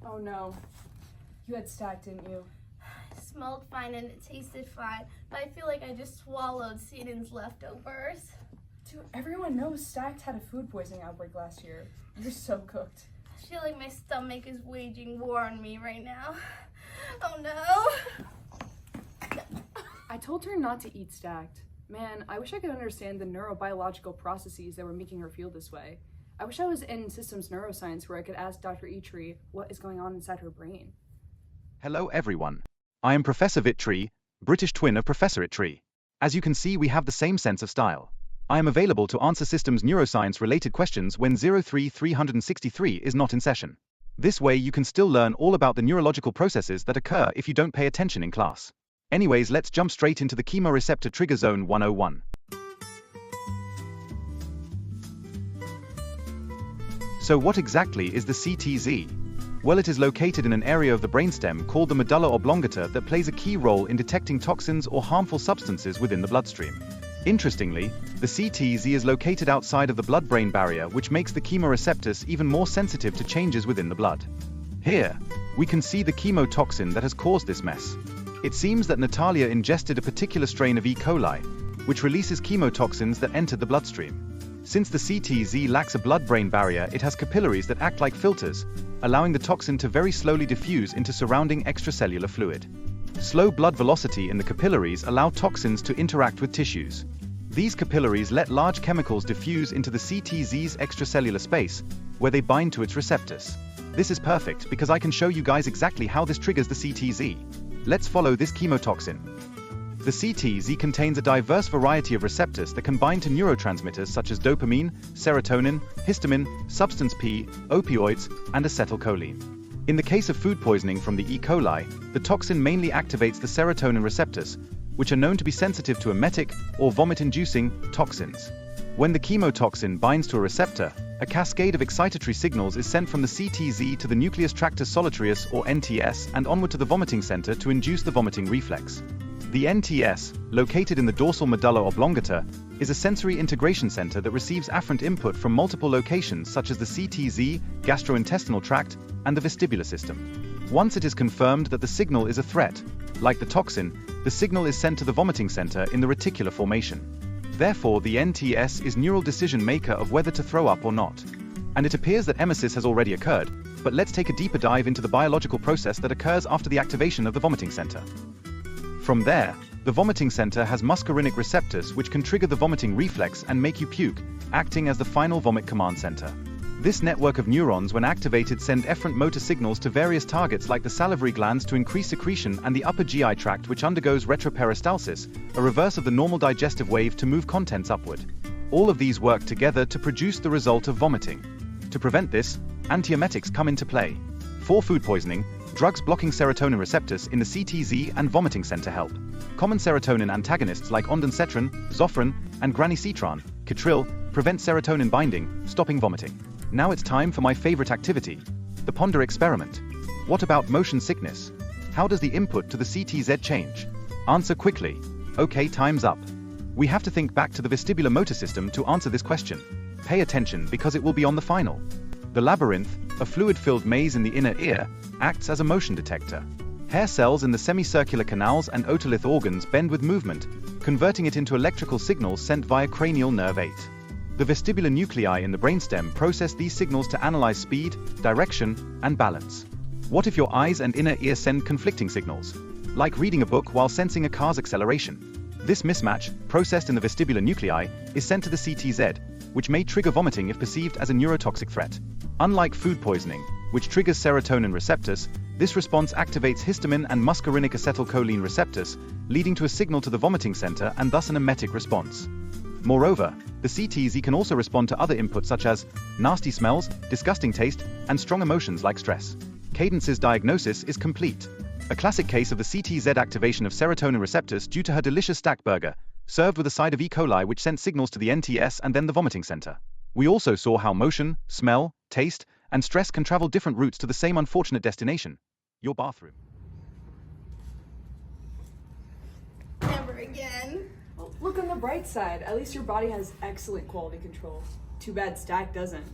Oh no. You had stack, didn't you? It smelled fine and it tasted fine, but I feel like I just swallowed Satan's leftovers. Dude, everyone knows Stacked had a food poisoning outbreak last year. You're so cooked. I feel like my stomach is waging war on me right now. Oh no! I told her not to eat Stacked. Man, I wish I could understand the neurobiological processes that were making her feel this way. I wish I was in systems neuroscience where I could ask Dr. Eitri what is going on inside her brain. Hello everyone. I am Professor Vitri, British twin of Professor Itri. As you can see, we have the same sense of style. I am available to answer systems neuroscience related questions when 03363 is not in session. This way you can still learn all about the neurological processes that occur if you don't pay attention in class. Anyways, let's jump straight into the chemoreceptor trigger zone 101. So what exactly is the CTZ? Well, it is located in an area of the brainstem called the medulla oblongata that plays a key role in detecting toxins or harmful substances within the bloodstream. Interestingly, the CTZ is located outside of the blood-brain barrier, which makes the chemoreceptors even more sensitive to changes within the blood. Here, we can see the chemotoxin that has caused this mess. It seems that Natalia ingested a particular strain of E. coli, which releases chemotoxins that entered the bloodstream. Since the CTZ lacks a blood-brain barrier, it has capillaries that act like filters, allowing the toxin to very slowly diffuse into surrounding extracellular fluid. Slow blood velocity in the capillaries allow toxins to interact with tissues. These capillaries let large chemicals diffuse into the CTZ's extracellular space, where they bind to its receptors. This is perfect because I can show you guys exactly how this triggers the CTZ. Let's follow this chemotoxin. The CTZ contains a diverse variety of receptors that can bind to neurotransmitters such as dopamine, serotonin, histamine, substance P, opioids, and acetylcholine. In the case of food poisoning from the E. coli, the toxin mainly activates the serotonin receptors, which are known to be sensitive to emetic or vomit-inducing toxins. When the chemotoxin binds to a receptor, a cascade of excitatory signals is sent from the CTZ to the nucleus tractus solitarius or NTS and onward to the vomiting center to induce the vomiting reflex. The NTS, located in the dorsal medulla oblongata, is a sensory integration center that receives afferent input from multiple locations such as the CTZ, gastrointestinal tract, and the vestibular system. Once it is confirmed that the signal is a threat, like the toxin, the signal is sent to the vomiting center in the reticular formation. Therefore, the NTS is neural decision maker of whether to throw up or not. And it appears that emesis has already occurred, but let's take a deeper dive into the biological process that occurs after the activation of the vomiting center. From there, the vomiting center has muscarinic receptors which can trigger the vomiting reflex and make you puke, acting as the final vomit command center. This network of neurons, when activated, send efferent motor signals to various targets like the salivary glands to increase secretion and the upper GI tract, which undergoes retroperistalsis, a reverse of the normal digestive wave to move contents upward. All of these work together to produce the result of vomiting. To prevent this, antiemetics come into play. For food poisoning, drugs blocking serotonin receptors in the CTZ and vomiting center help. Common serotonin antagonists like ondansetron, zofran, and granisetron, Citril, prevent serotonin binding, stopping vomiting. Now it's time for my favorite activity, the ponder experiment. What about motion sickness? How does the input to the CTZ change? Answer quickly. Okay, time's up. We have to think back to the vestibular motor system to answer this question. Pay attention because it will be on the final. The labyrinth, a fluid-filled maze in the inner ear, acts as a motion detector. Hair cells in the semicircular canals and otolith organs bend with movement, converting it into electrical signals sent via cranial nerve 8. The vestibular nuclei in the brainstem process these signals to analyze speed, direction, and balance. What if your eyes and inner ear send conflicting signals? Like reading a book while sensing a car's acceleration. This mismatch, processed in the vestibular nuclei, is sent to the CTZ, which may trigger vomiting if perceived as a neurotoxic threat. Unlike food poisoning, which triggers serotonin receptors, this response activates histamine and muscarinic acetylcholine receptors, leading to a signal to the vomiting center and thus an emetic response. Moreover, the CTZ can also respond to other inputs such as nasty smells, disgusting taste, and strong emotions like stress. Cadence's diagnosis is complete. A classic case of the CTZ activation of serotonin receptors due to her delicious stack burger, served with a side of E. coli which sent signals to the NTS and then the vomiting center. We also saw how motion, smell, taste, and stress can travel different routes to the same unfortunate destination, your bathroom. Never again. Well, look on the bright side. At least your body has excellent quality control. Too bad Stack doesn't.